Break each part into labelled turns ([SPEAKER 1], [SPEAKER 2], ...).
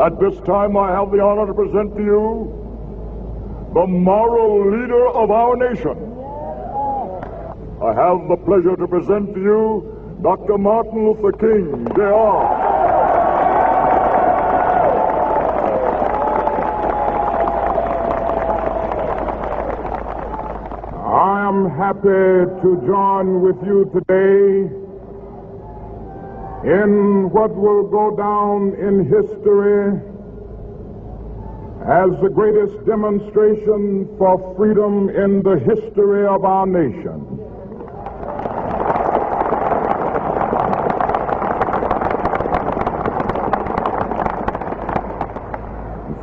[SPEAKER 1] At this time, I have the honor to present to you the moral leader of our nation. I have the pleasure to present to you Dr. Martin Luther King, Jr.
[SPEAKER 2] I am happy to join with you today in what will go down in history as the greatest demonstration for freedom in the history of our nation.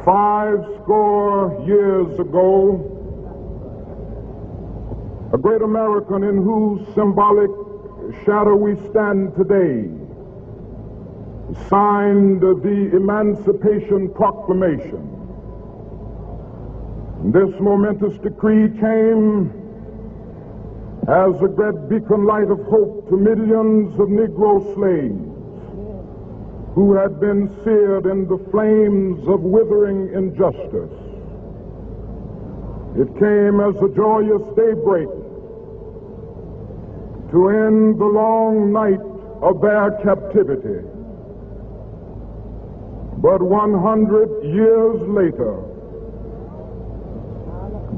[SPEAKER 2] Five score years ago, a great American in whose symbolic shadow we stand today signed the Emancipation Proclamation. This momentous decree came as a great beacon light of hope to millions of Negro slaves who had been seared in the flames of withering injustice. It came as a joyous daybreak to end the long night of their captivity. But 100 years later,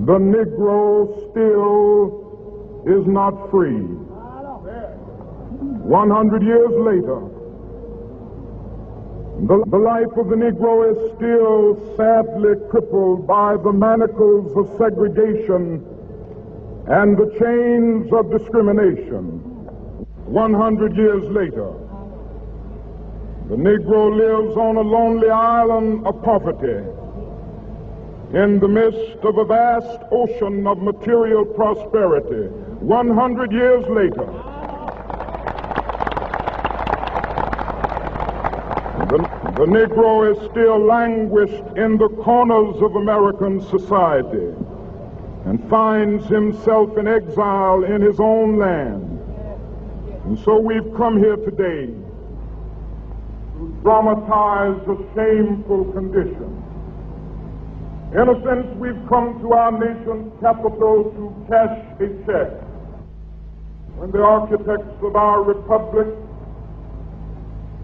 [SPEAKER 2] the Negro still is not free. 100 years later, the life of the Negro is still sadly crippled by the manacles of segregation and the chains of discrimination. 100 years later, the Negro lives on a lonely island of poverty in the midst of a vast ocean of material prosperity. 100 years later, the Negro is still languished in the corners of American society and finds himself in exile in his own land. And so we've come here today to dramatize a shameful condition. In a sense, we've come to our nation's capital to cash a check. When the architects of our republic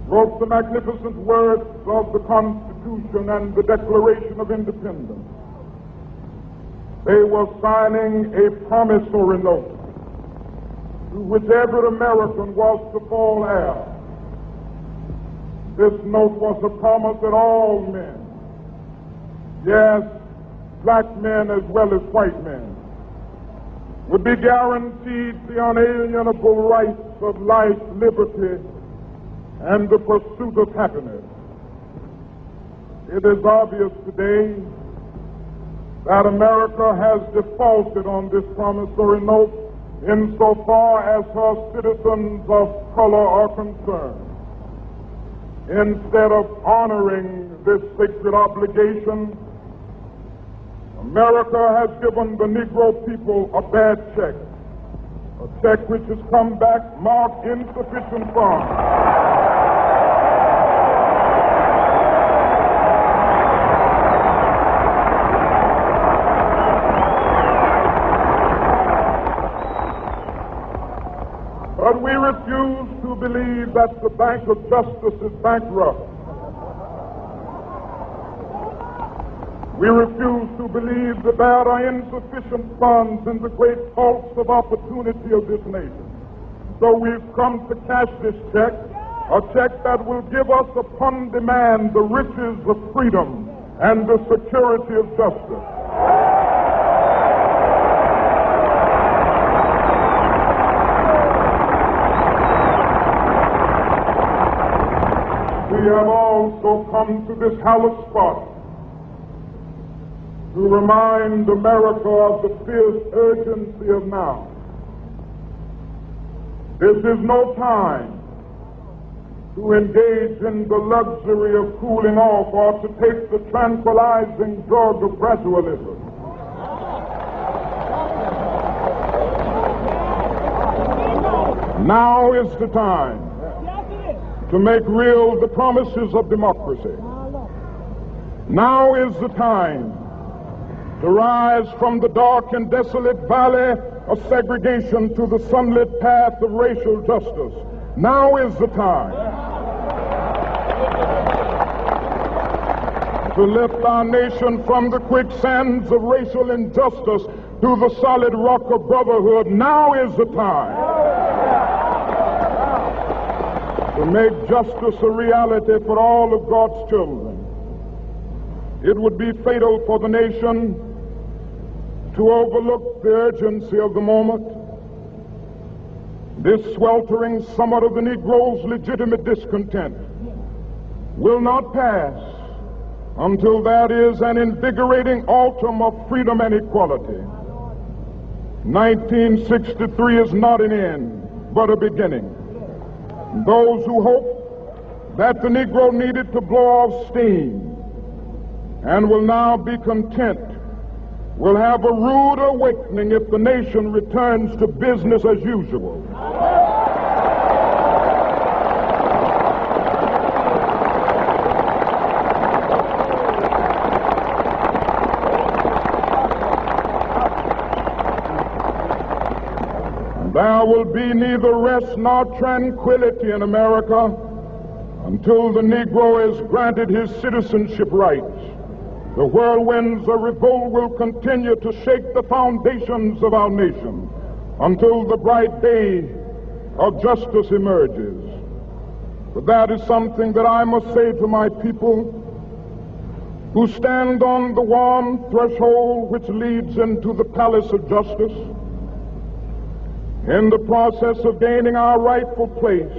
[SPEAKER 2] wrote the magnificent words of the Constitution and the Declaration of Independence, they were signing a promissory note to which every American was to fall heir. This note was a promise that all men, yes, black men as well as white men, would be guaranteed the unalienable rights of life, liberty, and the pursuit of happiness. It is obvious today that America has defaulted on this promissory note insofar as her citizens of color are concerned. Instead of honoring this sacred obligation, America has given the Negro people a bad check, a check which has come back marked insufficient funds. But we refuse to believe that the Bank of Justice is bankrupt. We refuse to believe that there are insufficient funds in the great vaults of opportunity of this nation. So we've come to cash this check, a check that will give us upon demand the riches of freedom and the security of justice. We have also come to this hallowed spot to remind America of the fierce urgency of now. This is no time to engage in the luxury of cooling off or to take the tranquilizing drug of gradualism. Now is the time to make real the promises of democracy. Now is the time to rise from the dark and desolate valley of segregation to the sunlit path of racial justice. Now is the time to lift our nation from the quicksands of racial injustice to the solid rock of brotherhood. Now is the time to make justice a reality for all of God's children. It would be fatal for the nation to overlook the urgency of the moment. This sweltering summit of the Negro's legitimate discontent will not pass until there is an invigorating autumn of freedom and equality. 1963 is not an end, but a beginning. Those who hope that the Negro needed to blow off steam and will now be content will have a rude awakening if the nation returns to business as usual. There will be neither rest nor tranquility in America until the Negro is granted his citizenship rights. The whirlwinds of revolt will continue to shake the foundations of our nation until the bright day of justice emerges. But that is something that I must say to my people who stand on the warm threshold which leads into the palace of justice. In the process of gaining our rightful place,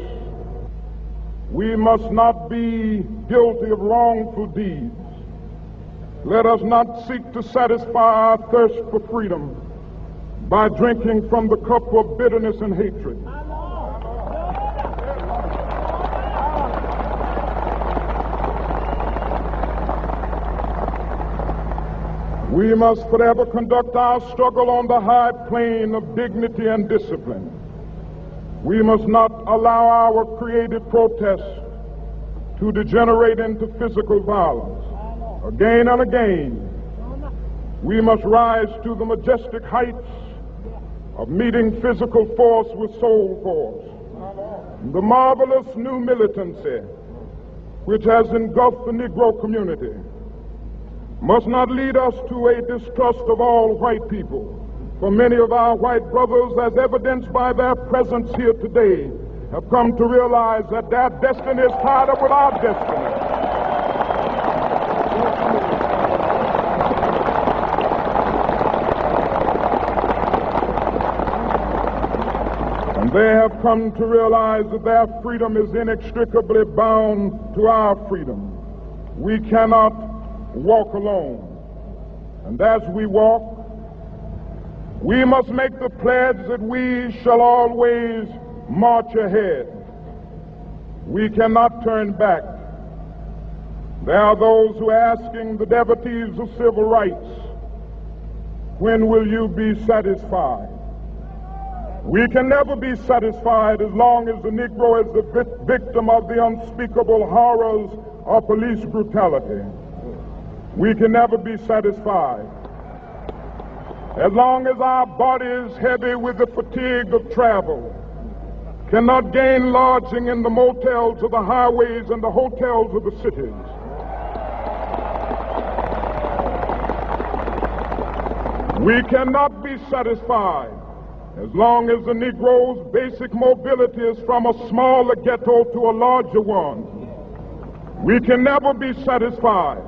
[SPEAKER 2] we must not be guilty of wrongful deeds. Let us not seek to satisfy our thirst for freedom by drinking from the cup of bitterness and hatred. We must forever conduct our struggle on the high plane of dignity and discipline. We must not allow our creative protests to degenerate into physical violence. Again and again, we must rise to the majestic heights of meeting physical force with soul force. The marvelous new militancy which has engulfed the Negro community must not lead us to a distrust of all white people. For many of our white brothers, as evidenced by their presence here today, have come to realize that their destiny is tied up with our destiny. And they have come to realize that their freedom is inextricably bound to our freedom. We cannot walk alone. And as we walk, we must make the pledge that we shall always march ahead. We cannot turn back. There are those who are asking the devotees of civil rights, when will you be satisfied? We can never be satisfied as long as the Negro is the victim of the unspeakable horrors of police brutality. We can never be satisfied as long as our body is heavy with the fatigue of travel, cannot gain lodging in the motels of the highways and the hotels of the cities. We cannot be satisfied as long as the Negro's basic mobility is from a smaller ghetto to a larger one. We can never be satisfied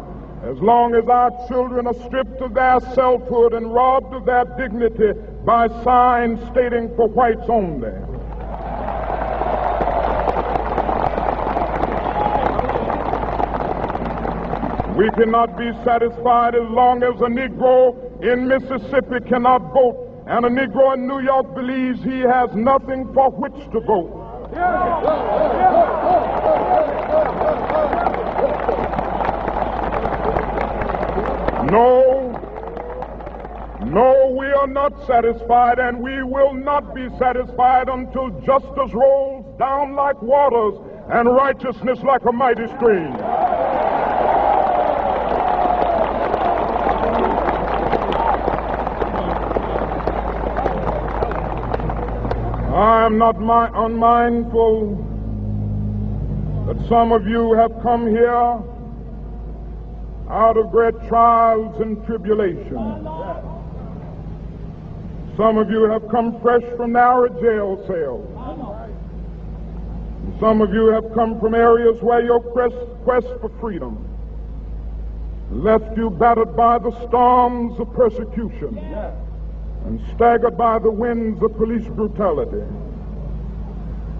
[SPEAKER 2] as long as our children are stripped of their selfhood and robbed of their dignity by signs stating for whites only. We cannot be satisfied as long as a Negro in Mississippi cannot vote and a Negro in New York believes he has nothing for which to vote. No, we are not satisfied, and we will not be satisfied until justice rolls down like waters and righteousness like a mighty stream. am not unmindful that some of you have come here out of great trials and tribulations. Some of you have come fresh from narrow jail cells. Some of you have come from areas where your quest for freedom left you battered by the storms of persecution and staggered by the winds of police brutality.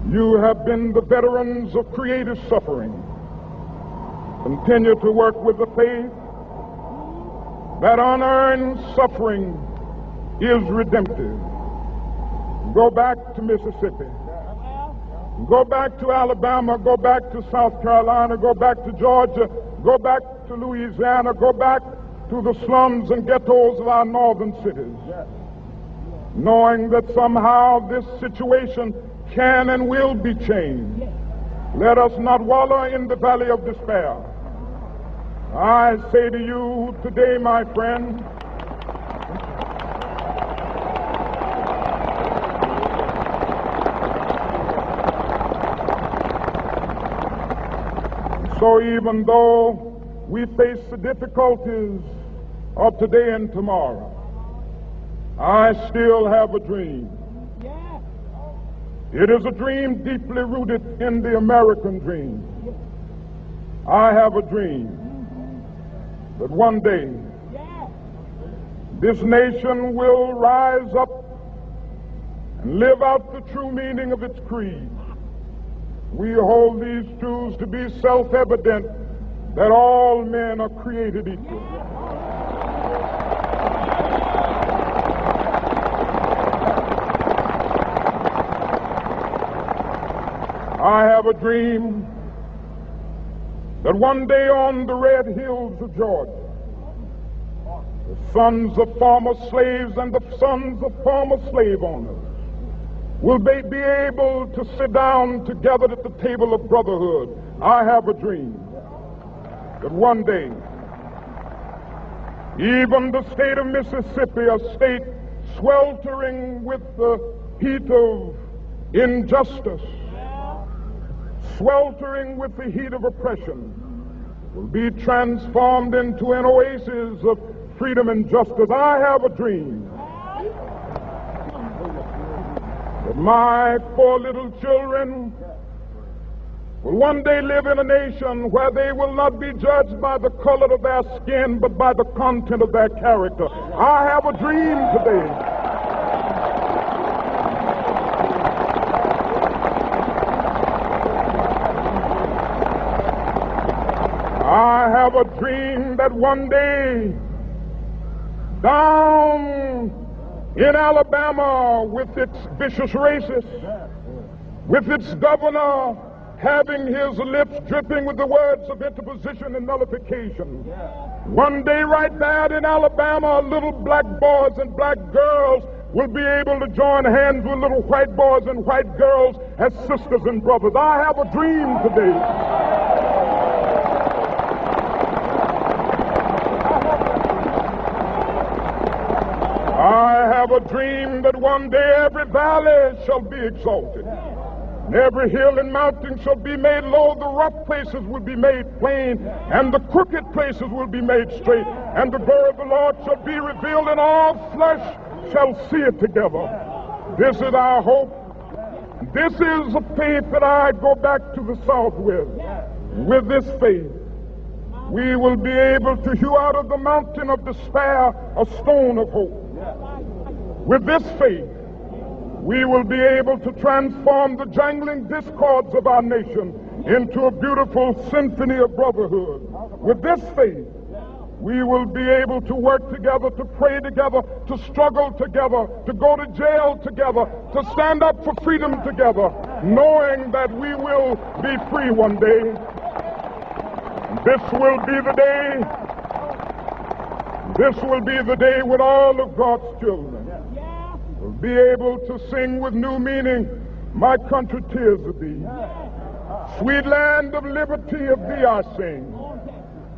[SPEAKER 2] You have been the veterans of creative suffering. Continue to work with the faith that unearned suffering is redemptive. Go back to Mississippi. Go back to Alabama. Go back to South Carolina. Go back to Georgia. Go back to Louisiana. Go back to the slums and ghettos of our northern cities. Knowing that somehow this situation can and will be changed. Let us not wallow in the valley of despair. I say to you today, my friend, so even though we face the difficulties of today and tomorrow, I still have a dream. It is a dream deeply rooted in the American dream. I have a dream that one day this nation will rise up and live out the true meaning of its creed. We hold these truths to be self-evident, that all men are created equal. I have a dream that one day on the red hills of Georgia, the sons of former slaves and the sons of former slave owners will be able to sit down together at the table of brotherhood. I have a dream that one day, even the state of Mississippi, a state sweltering with the heat of injustice, sweltering with the heat of oppression, will be transformed into an oasis of freedom and justice. I have a dream that my 4 little children will one day live in a nation where they will not be judged by the color of their skin, but by the content of their character. I have a dream today. I have a dream that one day, down in Alabama, with its vicious racists, with its governor having his lips dripping with the words of interposition and nullification, one day right there in Alabama, little black boys and black girls will be able to join hands with little white boys and white girls as sisters and brothers. I have a dream today. I have a dream that one day every valley shall be exalted, and every hill and mountain shall be made low, the rough places will be made plain, and the crooked places will be made straight, and the glory of the Lord shall be revealed, and all flesh shall see it together. This is our hope. This is a faith that I go back to the South with. With this faith, we will be able to hew out of the mountain of despair a stone of hope. With this faith, we will be able to transform the jangling discords of our nation into a beautiful symphony of brotherhood. With this faith, we will be able to work together, to pray together, to struggle together, to go to jail together, to stand up for freedom together, knowing that we will be free one day. This will be the day. This will be the day when all of God's children will be able to sing with new meaning, "My country, tears of thee. Sweet land of liberty, of thee I sing.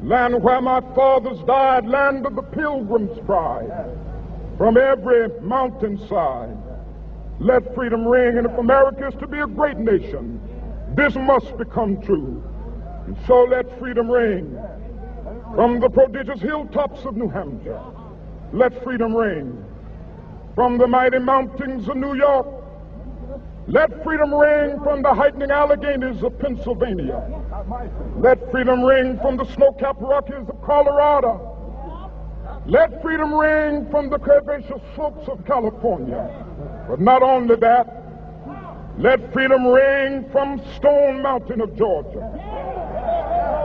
[SPEAKER 2] Land where my fathers died, land of the pilgrim's pride. From every mountainside, Let freedom ring, and if America is to be a great nation, this must become true. And so let freedom ring from the prodigious hilltops of New Hampshire. Let freedom ring from the mighty mountains of New York. Let freedom ring from the heightening Alleghenies of Pennsylvania. Let freedom ring from the snow-capped Rockies of Colorado. Let freedom ring from the curvaceous slopes of California. But not only that, let freedom ring from Stone Mountain of Georgia.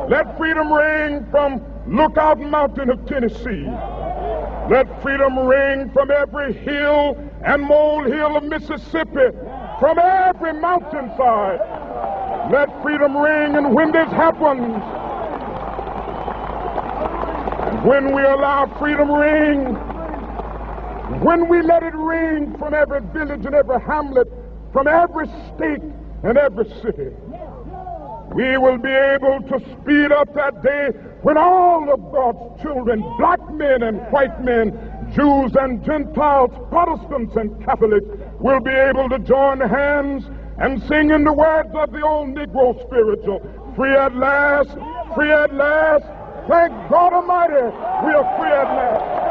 [SPEAKER 2] Let freedom ring from Lookout Mountain of Tennessee. Let freedom ring from every hill and molehill of Mississippi, from every mountainside. Let freedom ring, and when this happens, and when we allow freedom ring, when we let it ring from every village and every hamlet, from every state and every city, we will be able to speed up that day when all of God's children, black men and white men, Jews and Gentiles, Protestants and Catholics, will be able to join hands and sing in the words of the old Negro spiritual, free at last, thank God Almighty, we are free at last.